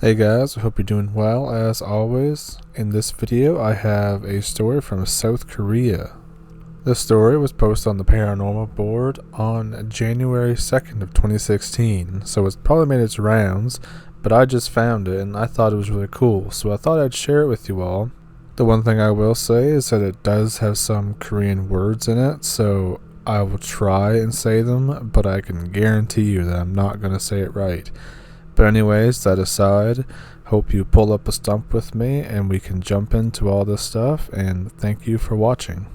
Hey guys, I hope you're doing well as always. In this video I have a story from South Korea. This story was posted on the paranormal board on January 2nd of 2016, so it's probably made its rounds, but I just found it and I thought it was really cool, so I thought I'd share it with you all. The one thing I will say is that it does have some Korean words in it, so I will try and say them, but I can guarantee you that I'm not going to say it right. But anyways, that aside, hope you pull up a stump with me and we can jump into all this stuff, and thank you for watching.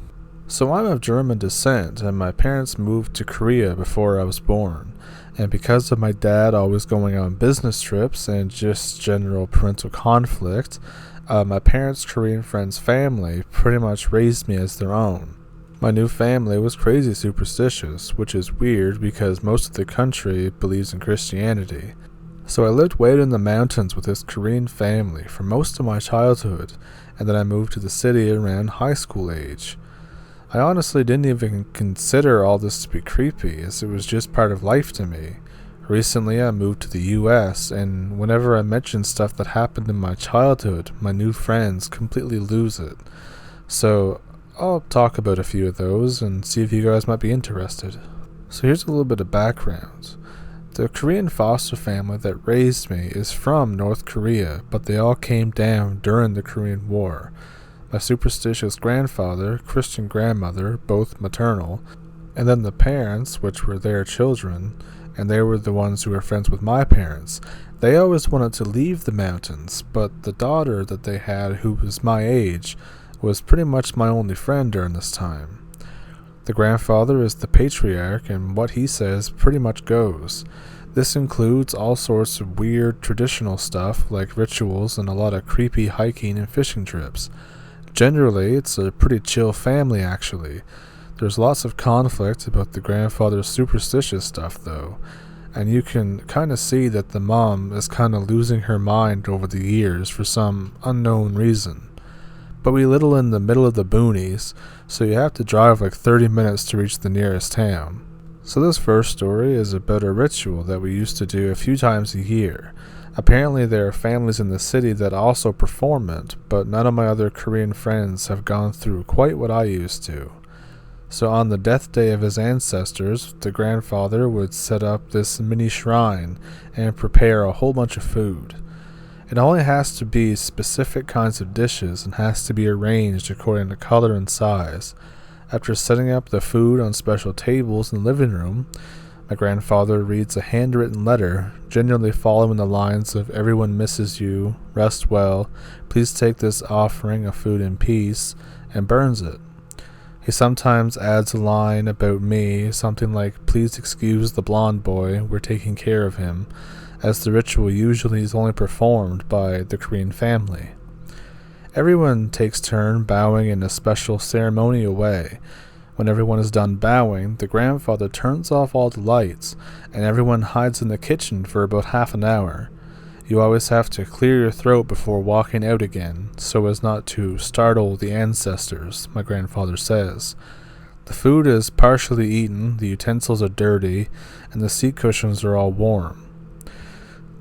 So I'm of German descent and my parents moved to Korea before I was born. And because of my dad always going on business trips and just general parental conflict, my parents' Korean friend's family pretty much raised me as their own. My new family was crazy superstitious, which is weird because most of the country believes in Christianity. So I lived way in the mountains with this Korean family for most of my childhood, and then I moved to the city around high school age. I honestly didn't even consider all this to be creepy, as it was just part of life to me. Recently I moved to the US, and whenever I mention stuff that happened in my childhood, my new friends completely lose it. So I'll talk about a few of those and see if you guys might be interested. So here's a little bit of background. The Korean foster family that raised me is from North Korea, but they all came down during the Korean War. My superstitious grandfather, Christian grandmother, both maternal, and then the parents, which were their children, and they were the ones who were friends with my parents. They always wanted to leave the mountains, but the daughter that they had, who was my age, was pretty much my only friend during this time. The grandfather is the patriarch, and what he says pretty much goes. This includes all sorts of weird traditional stuff like rituals and a lot of creepy hiking and fishing trips. Generally, it's a pretty chill family actually. There's lots of conflict about the grandfather's superstitious stuff though, and you can kind of see that the mom is kind of losing her mind over the years for some unknown reason. But we live in the middle of the boonies, so you have to drive like 30 minutes to reach the nearest town. So this first story is about a ritual that we used to do a few times a year. Apparently there are families in the city that also perform it, but none of my other Korean friends have gone through quite what I used to. So on the death day of his ancestors, the grandfather would set up this mini shrine and prepare a whole bunch of food. It only has to be specific kinds of dishes and has to be arranged according to color and size. After setting up the food on special tables in the living room, my grandfather reads a handwritten letter, generally following the lines of "Everyone misses you, rest well, please take this offering of food in peace," and burns it. He sometimes adds a line about me, something like "Please excuse the blonde boy, we're taking care of him," as the ritual usually is only performed by the Korean family. Everyone takes turn bowing in a special ceremonial way. When everyone is done bowing, the grandfather turns off all the lights, and everyone hides in the kitchen for about half an hour. You always have to clear your throat before walking out again, so as not to startle the ancestors, my grandfather says. The food is partially eaten, the utensils are dirty, and the seat cushions are all warm.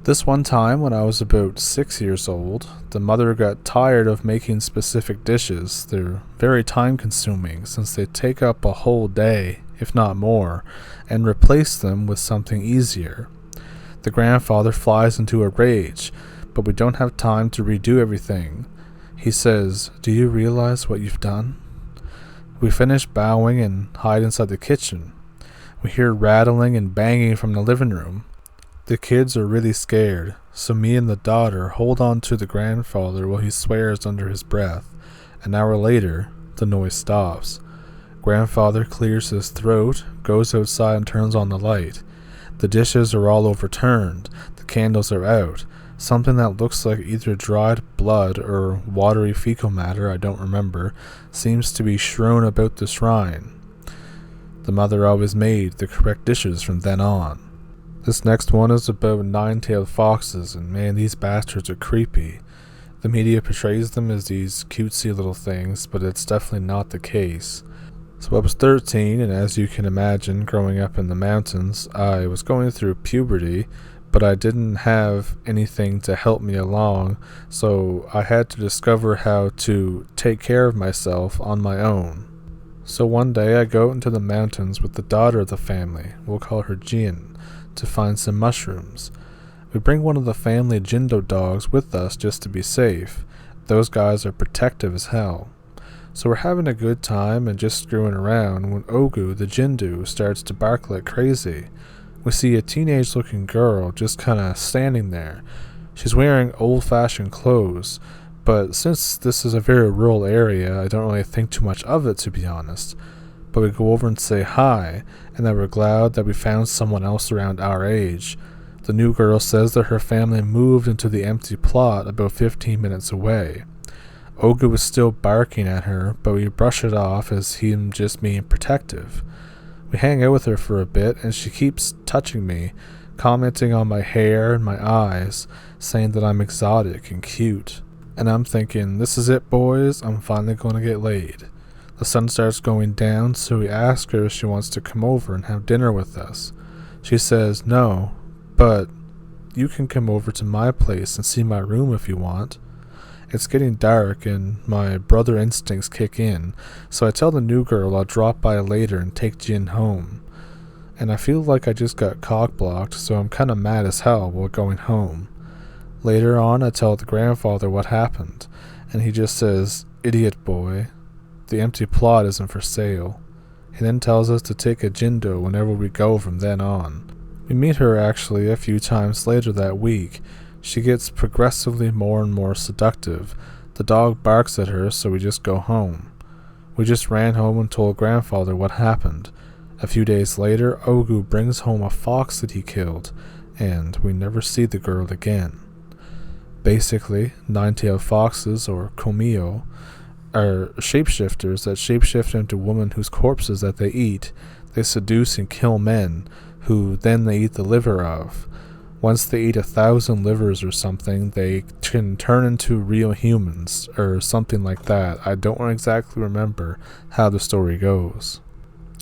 This one time, when I was about 6 years old, the mother got tired of making specific dishes. They're very time-consuming since they take up a whole day, if not more, and replaced them with something easier. The grandfather flies into a rage, but we don't have time to redo everything. He says, "Do you realize what you've done?" We finish bowing and hide inside the kitchen. We hear rattling and banging from the living room. The kids are really scared, so me and the daughter hold on to the grandfather while he swears under his breath. An hour later, the noise stops. Grandfather clears his throat, goes outside and turns on the light. The dishes are all overturned, the candles are out. Something that looks like either dried blood or watery fecal matter, I don't remember, seems to be strewn about the shrine. The mother always made the correct dishes from then on. This next one is about nine-tailed foxes, and man, these bastards are creepy. The media portrays them as these cutesy little things, but it's definitely not the case. So I was 13, and as you can imagine, growing up in the mountains, I was going through puberty, but I didn't have anything to help me along, so I had to discover how to take care of myself on my own. So one day I go into the mountains with the daughter of the family, we'll call her Jin, to find some mushrooms. We bring one of the family Jindo dogs with us just to be safe. Those guys are protective as hell. So we're having a good time and just screwing around when Ogu, the Jindu, starts to bark like crazy. We see a teenage-looking girl just kinda standing there. She's wearing old-fashioned clothes, but since this is a very rural area, I don't really think too much of it, to be honest. But we go over and say hi, and that we're glad that we found someone else around our age. The new girl says that her family moved into the empty plot about 15 minutes away. Ogu was still barking at her, but we brush it off as him just being protective. We hang out with her for a bit, and she keeps touching me, commenting on my hair and my eyes, saying that I'm exotic and cute. And I'm thinking, this is it, boys, I'm finally going to get laid. The sun starts going down, so we ask her if she wants to come over and have dinner with us. She says no, but you can come over to my place and see my room if you want. It's getting dark and my brother instincts kick in, so I tell the new girl I'll drop by later and take Jin home. And I feel like I just got cock-blocked, so I'm kinda mad as hell while going home. Later on, I tell the grandfather what happened, and he just says, "Idiot boy, the empty plot isn't for sale." He then tells us to take a Jindo whenever we go from then on. We meet her actually a few times later that week. She gets progressively more and more seductive. The dog barks at her, so we just go home. We just ran home and told grandfather what happened. A few days later, Ogu brings home a fox that he killed, and we never see the girl again. Basically, nine-tailed foxes, or komio, are shapeshifters that shapeshift into women whose corpses that they eat. They seduce and kill men, who then they eat the liver of. Once they eat 1,000 livers or something, they can turn into real humans, or something like that. I don't exactly remember how the story goes.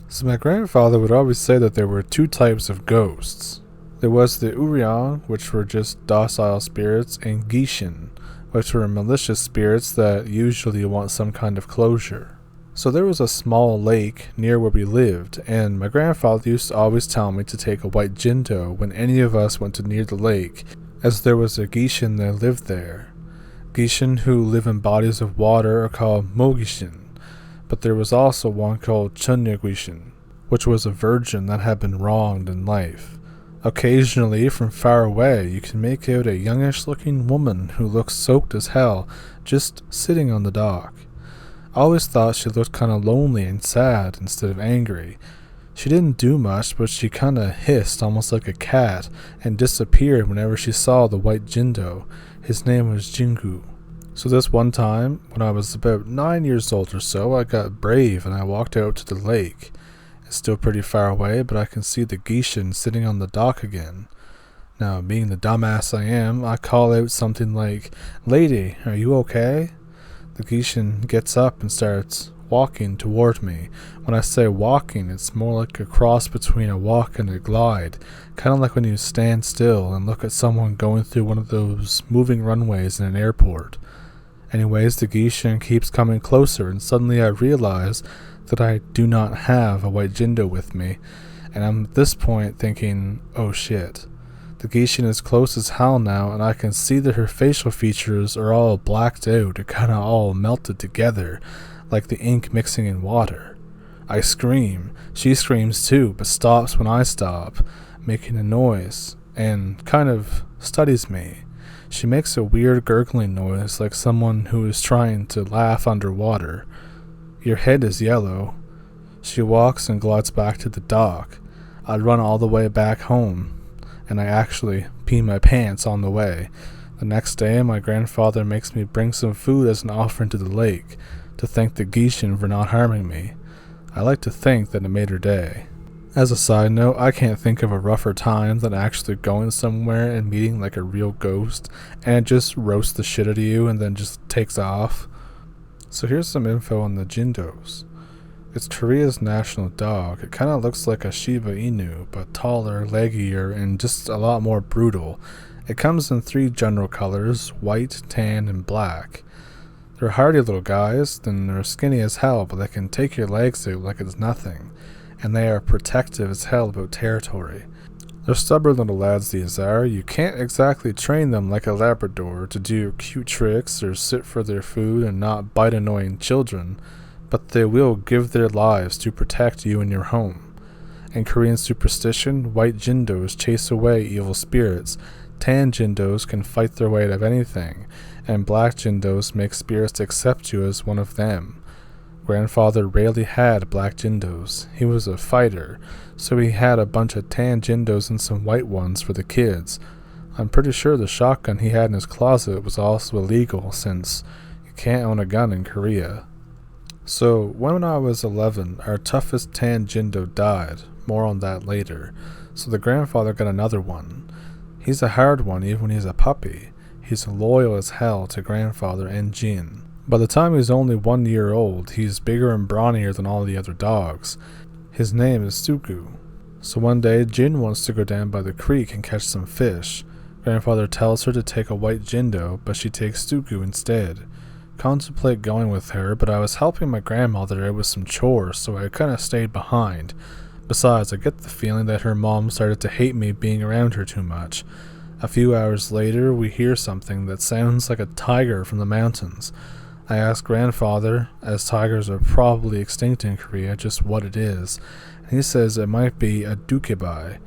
So my grandfather would always say that there were two types of ghosts. There was the Uryang, which were just docile spirits, and Gishin, which were malicious spirits that usually want some kind of closure. So there was a small lake near where we lived, and my grandfather used to always tell me to take a white Jindo when any of us went to near the lake, as there was a Gishin that lived there. Gishin who live in bodies of water are called Mogishin, but there was also one called Chunya Gishin, which was a virgin that had been wronged in life. Occasionally, from far away, you can make out a youngish-looking woman who looks soaked as hell, just sitting on the dock. I always thought she looked kinda lonely and sad instead of angry. She didn't do much, but she kinda hissed almost like a cat and disappeared whenever she saw the white Jindo. His name was Jingu. So this one time, when I was about 9 years old or so, I got brave and I walked out to the lake. It's still pretty far away, but I can see the Gishin sitting on the dock again. Now, being the dumbass I am, I call out something like, "Lady, are you okay?" The Gishin gets up and starts walking toward me. When I say walking, it's more like a cross between a walk and a glide, kind of like when you stand still and look at someone going through one of those moving runways in an airport. Anyways, the Gishin keeps coming closer, and suddenly I realize that I do not have a white Jindo with me, and I'm at this point thinking, oh shit. The Gishin is close as hell now, and I can see that her facial features are all blacked out and kinda all melted together, like the ink mixing in water. I scream. She screams too, but stops when I stop, making a noise, and kind of studies me. She makes a weird gurgling noise like someone who is trying to laugh underwater. Your head is yellow. She walks and glides back to the dock. I run all the way back home, and I actually pee my pants on the way. The next day, my grandfather makes me bring some food as an offering to the lake, to thank the Gishin for not harming me. I like to think that it made her day. As a side note, I can't think of a rougher time than actually going somewhere and meeting like a real ghost, and it just roasts the shit out of you and then just takes off. So here's some info on the Jindos. It's Korea's national dog. It kind of looks like a Shiba Inu, but taller, leggier, and just a lot more brutal. It comes in 3 general colors: white, tan, and black. They're hardy little guys, and they're skinny as hell, but they can take your legs out like it's nothing. And they are protective as hell about territory. They're stubborn little lads, these are. You can't exactly train them like a Labrador to do cute tricks or sit for their food and not bite annoying children, but they will give their lives to protect you and your home. In Korean superstition, white jindos chase away evil spirits, tan jindos can fight their way out of anything, and black jindos make spirits accept you as one of them. Grandfather rarely had black jindos. He was a fighter, so he had a bunch of tan jindos and some white ones for the kids. I'm pretty sure the shotgun he had in his closet was also illegal, since you can't own a gun in Korea. So, when I was 11, our toughest tan jindo died. More on that later. So the grandfather got another one. He's a hard one even when he's a puppy. He's loyal as hell to grandfather and Jin. By the time he's only 1 year old, he's bigger and brawnier than all the other dogs. His name is Suku. So one day, Jin wants to go down by the creek and catch some fish. Grandfather tells her to take a white jindo, but she takes Suku instead. Contemplate going with her, but I was helping my grandmother out with some chores, so I kinda stayed behind. Besides, I get the feeling that her mom started to hate me being around her too much. A few hours later, we hear something that sounds like a tiger from the mountains. I ask grandfather, as tigers are probably extinct in Korea, just what it is, and he says it might be a dukebai.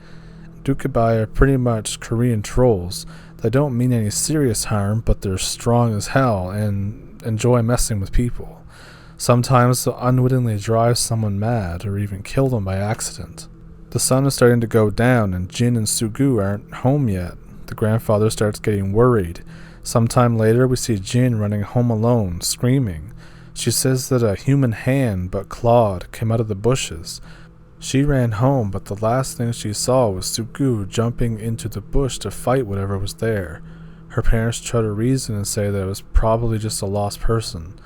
Dukebai are pretty much Korean trolls. They don't mean any serious harm, but they're strong as hell and enjoy messing with people. Sometimes they'll unwittingly drive someone mad or even kill them by accident. The sun is starting to go down and Jin and Sugu aren't home yet. The grandfather starts getting worried. Sometime later we see Jin running home alone, screaming. She says that a human hand but clawed came out of the bushes. She ran home, but the last thing she saw was Sugu jumping into the bush to fight whatever was there. Her parents try to reason and say that it was probably just a lost person.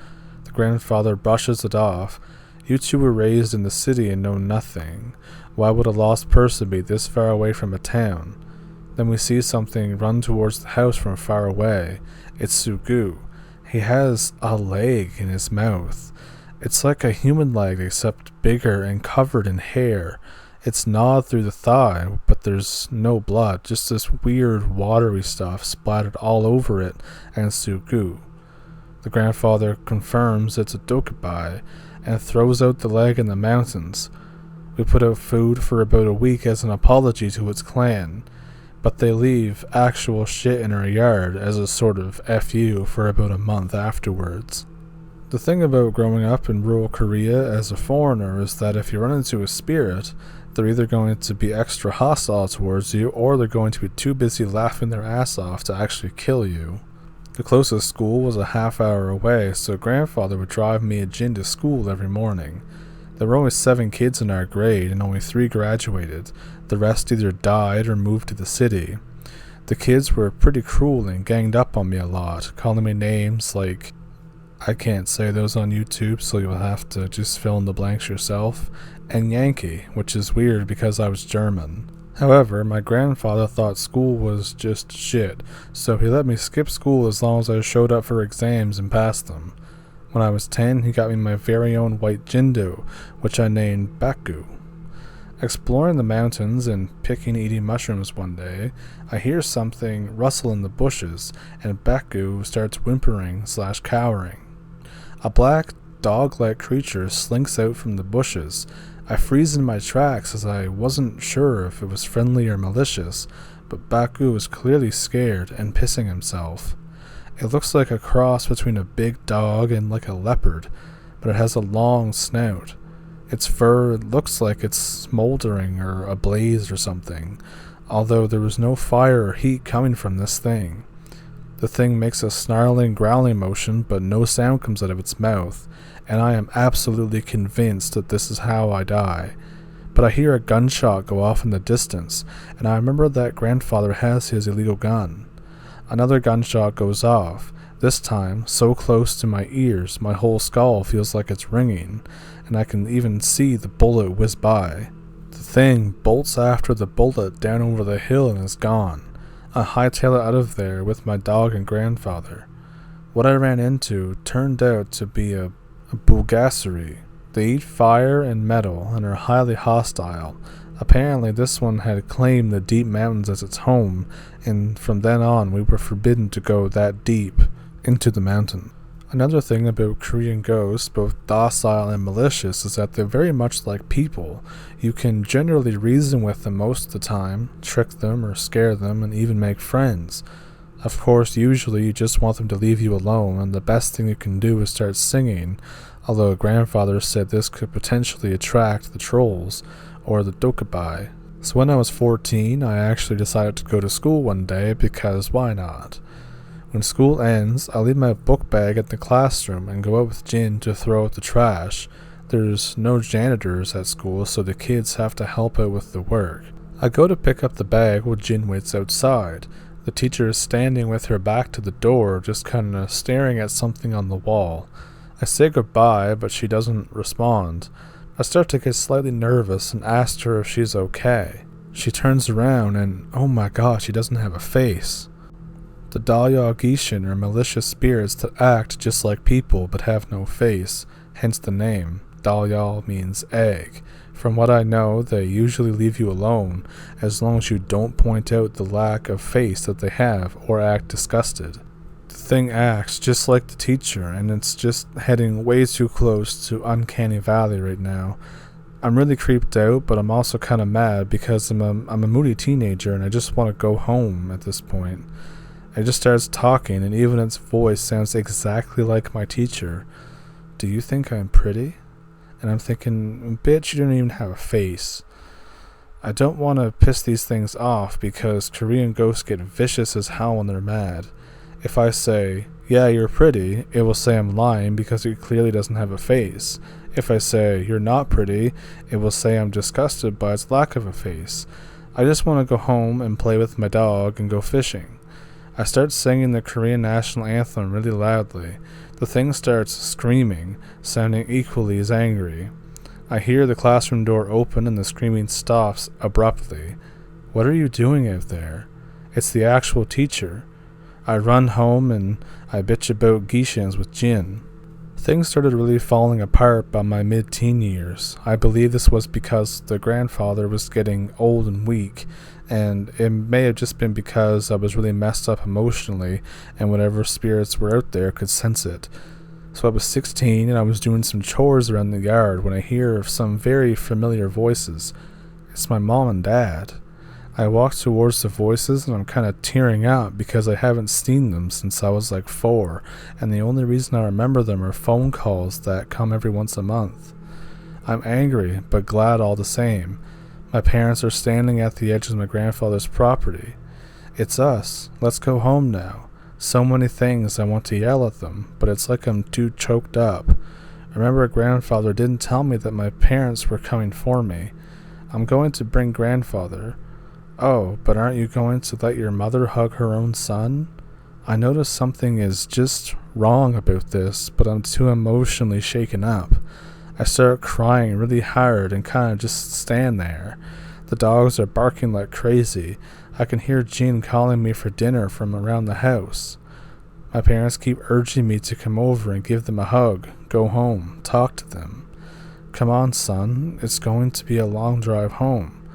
The grandfather brushes it off. You two were raised in the city and know nothing. Why would a lost person be this far away from a town? Then we see something run towards the house from far away. It's Sugu. He has a leg in his mouth. It's like a human leg except bigger and covered in hair. It's gnawed through the thigh, but there's no blood, just this weird watery stuff splattered all over it and Sugu. The grandfather confirms it's a dukebai and throws out the leg in the mountains. We put out food for about a week as an apology to its clan, but they leave actual shit in our yard as a sort of FU for about a month afterwards. The thing about growing up in rural Korea as a foreigner is that if you run into a spirit, they're either going to be extra hostile towards you or they're going to be too busy laughing their ass off to actually kill you. The closest school was a half-hour away, so grandfather would drive me and Jin to school every morning. There were only 7 kids in our grade and only 3 graduated. The rest either died or moved to the city. The kids were pretty cruel and ganged up on me a lot, calling me names like, I can't say those on YouTube, so you'll have to just fill in the blanks yourself, and Yankee, which is weird because I was German. However, my grandfather thought school was just shit, so he let me skip school as long as I showed up for exams and passed them. When I was 10, he got me my very own white jindo, which I named Baku. Exploring the mountains and picking and eating mushrooms one day, I hear something rustle in the bushes, and Baku starts whimpering/cowering. A black, dog-like creature slinks out from the bushes. I freeze in my tracks as I wasn't sure if it was friendly or malicious, but Baku was clearly scared and pissing himself. It looks like a cross between a big dog and like a leopard, but it has a long snout. Its fur looks like it's smoldering or ablaze or something, although there was no fire or heat coming from this thing. The thing makes a snarling, growling motion, but no sound comes out of its mouth, and I am absolutely convinced that this is how I die. But I hear a gunshot go off in the distance, and I remember that grandfather has his illegal gun. Another gunshot goes off. This time, so close to my ears, my whole skull feels like it's ringing, and I can even see the bullet whiz by. The thing bolts after the bullet down over the hill and is gone. I hightail it out of there with my dog and grandfather. What I ran into turned out to be a Bulgasari. They eat fire and metal and are highly hostile. Apparently this one had claimed the deep mountains as its home, and from then on we were forbidden to go that deep into the mountain. Another thing about Korean ghosts, both docile and malicious, is that they're very much like people. You can generally reason with them most of the time, trick them or scare them, and even make friends. Of course, usually you just want them to leave you alone, and the best thing you can do is start singing, although grandfather said this could potentially attract the trolls, or the dokabai. So when I was 14, I actually decided to go to school one day because why not? When school ends, I leave my book bag at the classroom and go out with Jin to throw out the trash. There's no janitors at school, so the kids have to help out with the work. I go to pick up the bag while Jin waits outside. The teacher is standing with her back to the door, just kinda staring at something on the wall. I say goodbye, but she doesn't respond. I start to get slightly nervous and ask her if she's okay. She turns around and, oh my god, she doesn't have a face. The Dalya Gishin are malicious spirits that act just like people but have no face, hence the name. Dalya means egg. From what I know, they usually leave you alone, as long as you don't point out the lack of face that they have or act disgusted. The thing acts just like the teacher, and it's just heading way too close to Uncanny Valley right now. I'm really creeped out, but I'm also kind of mad because I'm a moody teenager and I just want to go home at this point. It just starts talking, and even its voice sounds exactly like my teacher. Do you think I'm pretty? And I'm thinking, bitch, you don't even have a face. I don't want to piss these things off because Korean ghosts get vicious as hell when they're mad. If I say, yeah, you're pretty, it will say I'm lying because it clearly doesn't have a face. If I say, you're not pretty, it will say I'm disgusted by its lack of a face. I just want to go home and play with my dog and go fishing. I start singing the Korean national anthem really loudly. The thing starts screaming, sounding equally as angry. I hear the classroom door open and the screaming stops abruptly. What are you doing out there? It's the actual teacher. I run home and I bitch about Gishins with Jin. Things started really falling apart by my mid-teen years. I believe this was because the grandfather was getting old and weak, and it may have just been because I was really messed up emotionally, and whatever spirits were out there could sense it. So I was 16 and I was doing some chores around the yard when I hear of some very familiar voices. It's my mom and dad. I walk towards the voices and I'm kind of tearing up because I haven't seen them since I was like 4, and the only reason I remember them are phone calls that come every once a month. I'm angry but glad all the same. My parents are standing at the edge of my grandfather's property. It's us. Let's go home now. So many things I want to yell at them, but it's like I'm too choked up. Remember, grandfather didn't tell me that my parents were coming for me. I'm going to bring grandfather. Oh, but aren't you going to let your mother hug her own son? I notice something is just wrong about this, but I'm too emotionally shaken up. I start crying really hard and kind of just stand there. The dogs are barking like crazy. I can hear Jean calling me for dinner from around the house. My parents keep urging me to come over and give them a hug, go home, talk to them. Come on, son, it's going to be a long drive home.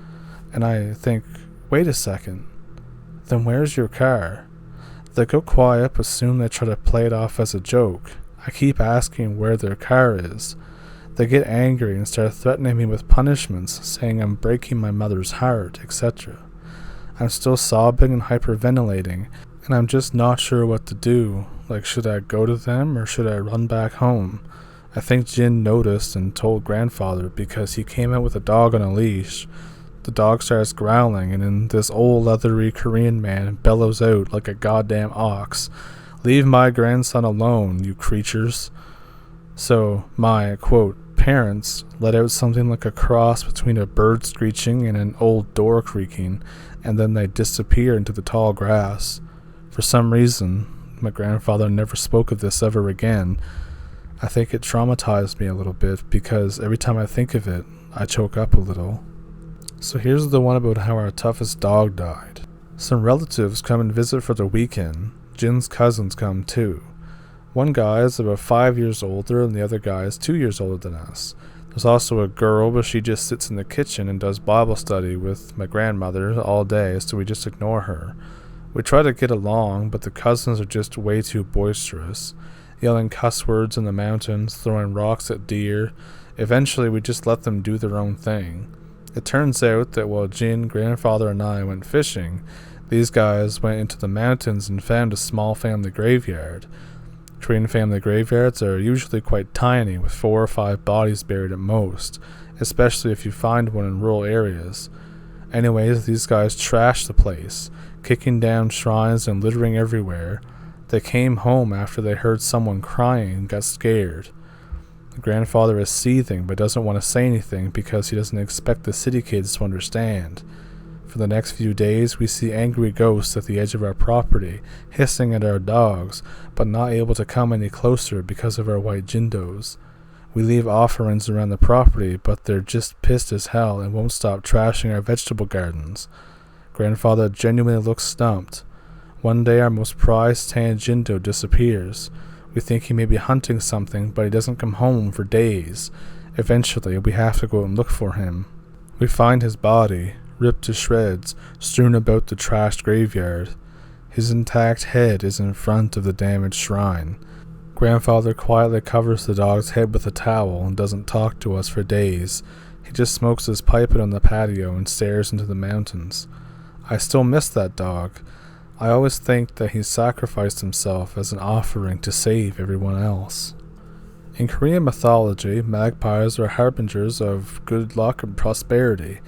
And I think, wait a second, then where's your car? They go quiet but soon they try to play it off as a joke. I keep asking where their car is. They get angry and start threatening me with punishments, saying I'm breaking my mother's heart, etc. I'm still sobbing and hyperventilating, and I'm just not sure what to do. Like, should I go to them or should I run back home? I think Jin noticed and told grandfather because he came out with a dog on a leash. The dog starts growling, and then this old leathery Korean man bellows out like a goddamn ox. Leave my grandson alone, you creatures. So my, quote, parents let out something like a cross between a bird screeching and an old door creaking, and then they disappear into the tall grass. For some reason, My grandfather never spoke of this ever again. I think it traumatized me a little bit because every time I think of it, I choke up a little. So here's the one about how our toughest dog died. Some relatives come and visit for the weekend. Jin's cousins come too. One guy is about 5 years older and the other guy is 2 years older than us. There's also a girl, but she just sits in the kitchen and does Bible study with my grandmother all day, so we just ignore her. We try to get along, but the cousins are just way too boisterous, yelling cuss words in the mountains, throwing rocks at deer. Eventually, we just let them do their own thing. It turns out that while Jin, grandfather, and I went fishing, these guys went into the mountains and found a small family graveyard. Korean family graveyards are usually quite tiny, with 4 or 5 bodies buried at most, especially if you find one in rural areas. Anyways, these guys trashed the place, kicking down shrines and littering everywhere. They came home after they heard someone crying and got scared. The grandfather is seething but doesn't want to say anything because he doesn't expect the city kids to understand. For the next few days, we see angry ghosts at the edge of our property, hissing at our dogs, but not able to come any closer because of our white jindos. We leave offerings around the property, but they're just pissed as hell and won't stop trashing our vegetable gardens. Grandfather genuinely looks stumped. One day our most prized tan jindo disappears. We think he may be hunting something, but he doesn't come home for days. Eventually, we have to go and look for him. We find his body, ripped to shreds, strewn about the trashed graveyard. His intact head is in front of the damaged shrine. Grandfather quietly covers the dog's head with a towel and doesn't talk to us for days. He just smokes his pipe out on the patio and stares into the mountains. I still miss that dog. I always think that he sacrificed himself as an offering to save everyone else. In Korean mythology, magpies are harbingers of good luck and prosperity.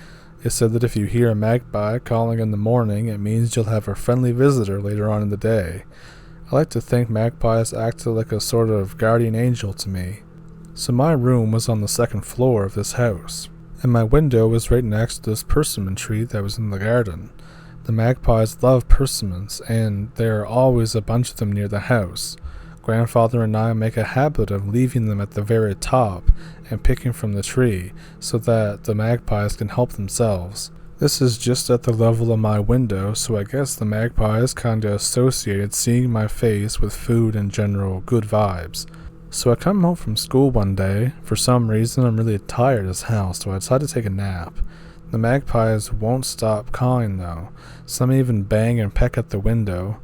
It's said that if you hear a magpie calling in the morning, it means you'll have a friendly visitor later on in the day. I like to think magpies acted like a sort of guardian angel to me. So my room was on the 2nd floor of this house, and my window was right next to this persimmon tree that was in the garden. The magpies love persimmons, and there are always a bunch of them near the house. Grandfather and I make a habit of leaving them at the very top and picking from the tree so that the magpies can help themselves. This is just at the level of my window, so I guess the magpies kinda associated seeing my face with food and general good vibes. So I come home from school one day. For some reason I'm really tired as hell, so I decide to take a nap. The magpies won't stop cawing though. Some even bang and peck at the window.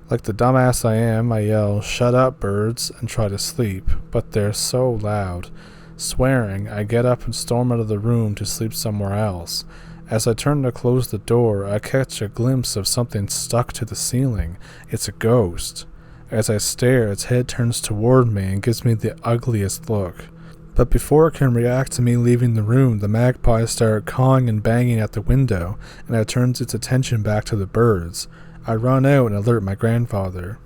Like the dumbass I am, I yell, "Shut up, birds," and try to sleep, but they're so loud. Swearing, I get up and storm out of the room to sleep somewhere else. As I turn to close the door, I catch a glimpse of something stuck to the ceiling. It's a ghost. As I stare, its head turns toward me and gives me the ugliest look. But before it can react to me leaving the room, the magpies start cawing and banging at the window, and it turns its attention back to the birds. I run out and alert my grandfather.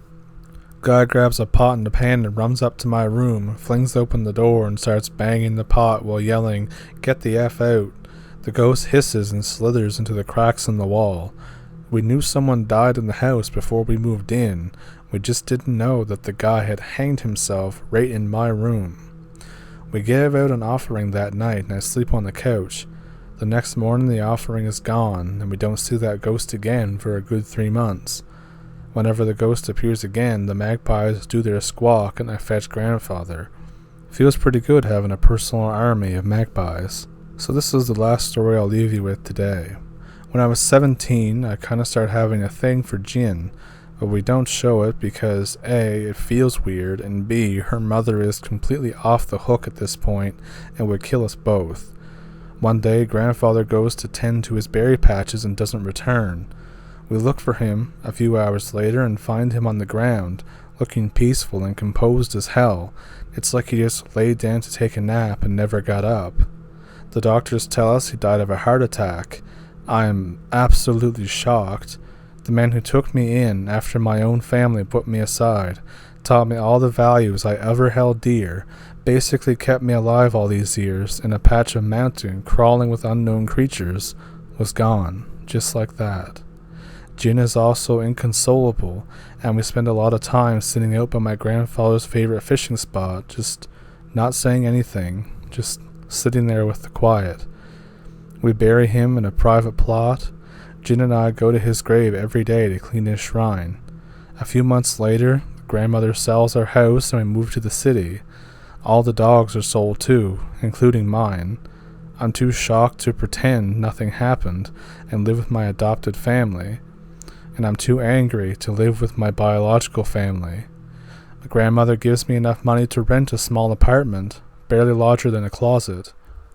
Guy grabs a pot and a pan and runs up to my room, flings open the door and starts banging the pot while yelling, "Get the F out." The ghost hisses and slithers into the cracks in the wall. We knew someone died in the house before we moved in. We just didn't know that the guy had hanged himself right in my room. We gave out an offering that night and I sleep on the couch. The next morning the offering is gone, and we don't see that ghost again for a good 3 months. Whenever the ghost appears again, the magpies do their squawk and I fetch grandfather. Feels pretty good having a personal army of magpies. So this is the last story I'll leave you with today. When I was 17, I kinda started having a thing for Jin, but we don't show it because A, it feels weird, and B, her mother is completely off the hook at this point and would kill us both. One day, grandfather goes to tend to his berry patches and doesn't return. We look for him a few hours later and find him on the ground, looking peaceful and composed as hell. It's like he just laid down to take a nap and never got up. The doctors tell us he died of a heart attack. I am absolutely shocked. The man who took me in after my own family put me aside, taught me all the values I ever held dear, basically kept me alive all these years in a patch of mountain crawling with unknown creatures, was gone, just like that. Jin is also inconsolable, and we spend a lot of time sitting out by my grandfather's favorite fishing spot, just not saying anything, just sitting there with the quiet. We bury him in a private plot. Jin and I go to his grave every day to clean his shrine. A few months later, grandmother sells our house and we move to the city. All the dogs are sold too, including mine. I'm too shocked to pretend nothing happened and live with my adopted family, and I'm too angry to live with my biological family. My grandmother gives me enough money to rent a small apartment, barely larger than a closet.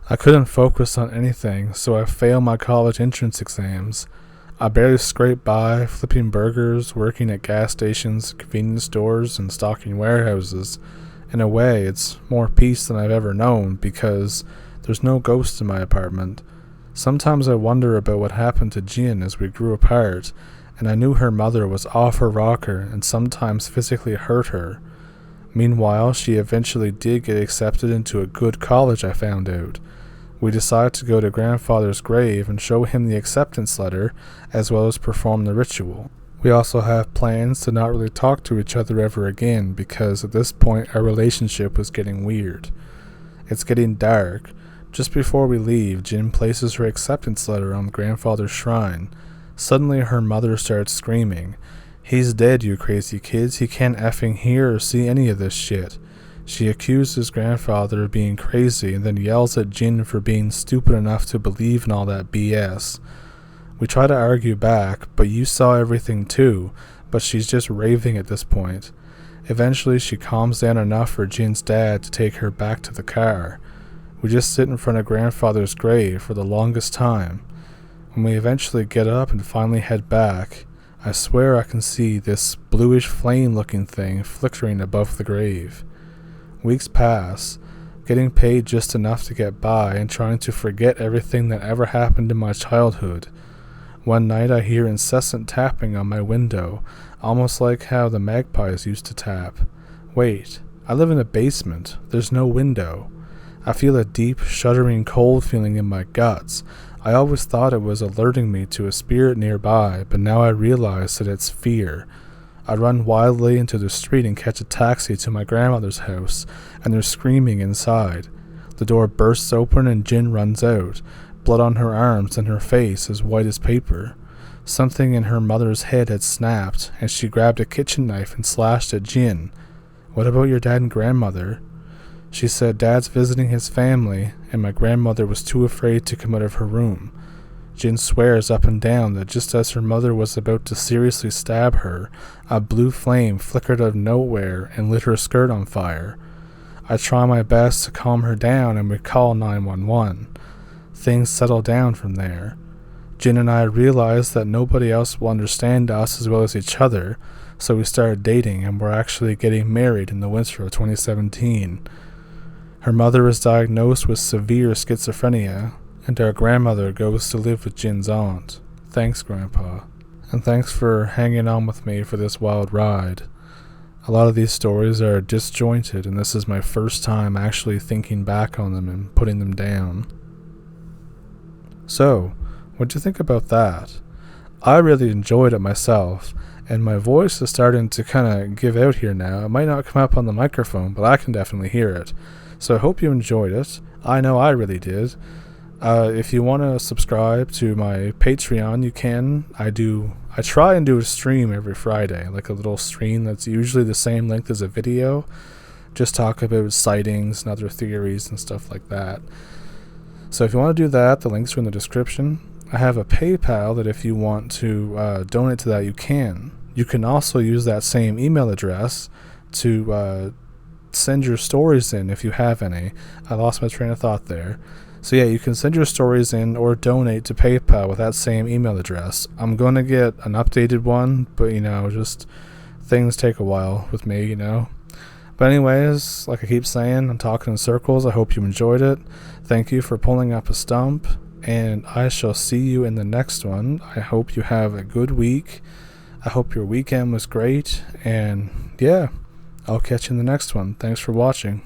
I couldn't focus on anything, so I failed my college entrance exams. I barely scraped by, flipping burgers, working at gas stations, convenience stores, and stocking warehouses. In a way, it's more peace than I've ever known, because there's no ghost in my apartment. Sometimes I wonder about what happened to Jin as we grew apart, and I knew her mother was off her rocker and sometimes physically hurt her. Meanwhile, she eventually did get accepted into a good college, I found out. We decided to go to grandfather's grave and show him the acceptance letter, as well as perform the ritual. We also have plans to not really talk to each other ever again, because at this point our relationship was getting weird. It's getting dark. Just before we leave, Jin places her acceptance letter on grandfather's shrine. Suddenly her mother starts screaming, "He's dead, you crazy kids. He can't effing hear or see any of this shit." She accuses grandfather of being crazy and then yells at Jin for being stupid enough to believe in all that BS. We try to argue back, but you saw everything too, but she's just raving at this point. Eventually she calms down enough for Jin's dad to take her back to the car. We just sit in front of grandfather's grave for the longest time. When we eventually get up and finally head back, I swear I can see this bluish flame-looking thing flickering above the grave. Weeks pass, getting paid just enough to get by and trying to forget everything that ever happened in my childhood. One night I hear incessant tapping on my window, almost like how the magpies used to tap. Wait, I live in a basement. There's no window. I feel a deep, shuddering cold feeling in my guts. I always thought it was alerting me to a spirit nearby, but now I realize that it's fear. I run wildly into the street and catch a taxi to my grandmother's house, and there's screaming inside. The door bursts open and Jin runs out, blood on her arms and her face as white as paper. Something in her mother's head had snapped, and she grabbed a kitchen knife and slashed at Jin. "What about your dad and grandmother?" She said Dad's visiting his family, and my grandmother was too afraid to come out of her room. Jin swears up and down that just as her mother was about to seriously stab her, a blue flame flickered out of nowhere and lit her skirt on fire. I try my best to calm her down and we call 911. Things settle down from there. Jin and I realized that nobody else will understand us as well as each other, so we started dating and we're actually getting married in the winter of 2017. Her mother is diagnosed with severe schizophrenia, and our grandmother goes to live with Jin's aunt. Thanks, Grandpa. And thanks for hanging on with me for this wild ride. A lot of these stories are disjointed, and this is my first time actually thinking back on them and putting them down. So, what'd you think about that? I really enjoyed it myself, and my voice is starting to kind of give out here now. It might not come up on the microphone, but I can definitely hear it. So I hope you enjoyed it. I know I really did. If you want to subscribe to my Patreon, you can. I try and do a stream every Friday, like a little stream that's usually the same length as a video. Just talk about sightings and other theories and stuff like that. So if you want to do that, the links are in the description. I have a PayPal that if you want to donate to that, you can. You can also use that same email address to send your stories in if you have any. I lost my train of thought there. So yeah, you can send your stories in or donate to PayPal with that same email address. I'm going to get an updated one, but just things take a while with me, But anyways, like I keep saying, I'm talking in circles. I hope you enjoyed it. Thank you for pulling up a stump, and I shall see you in the next one. I hope you have a good week. I hope your weekend was great, and yeah, I'll catch you in the next one. Thanks for watching.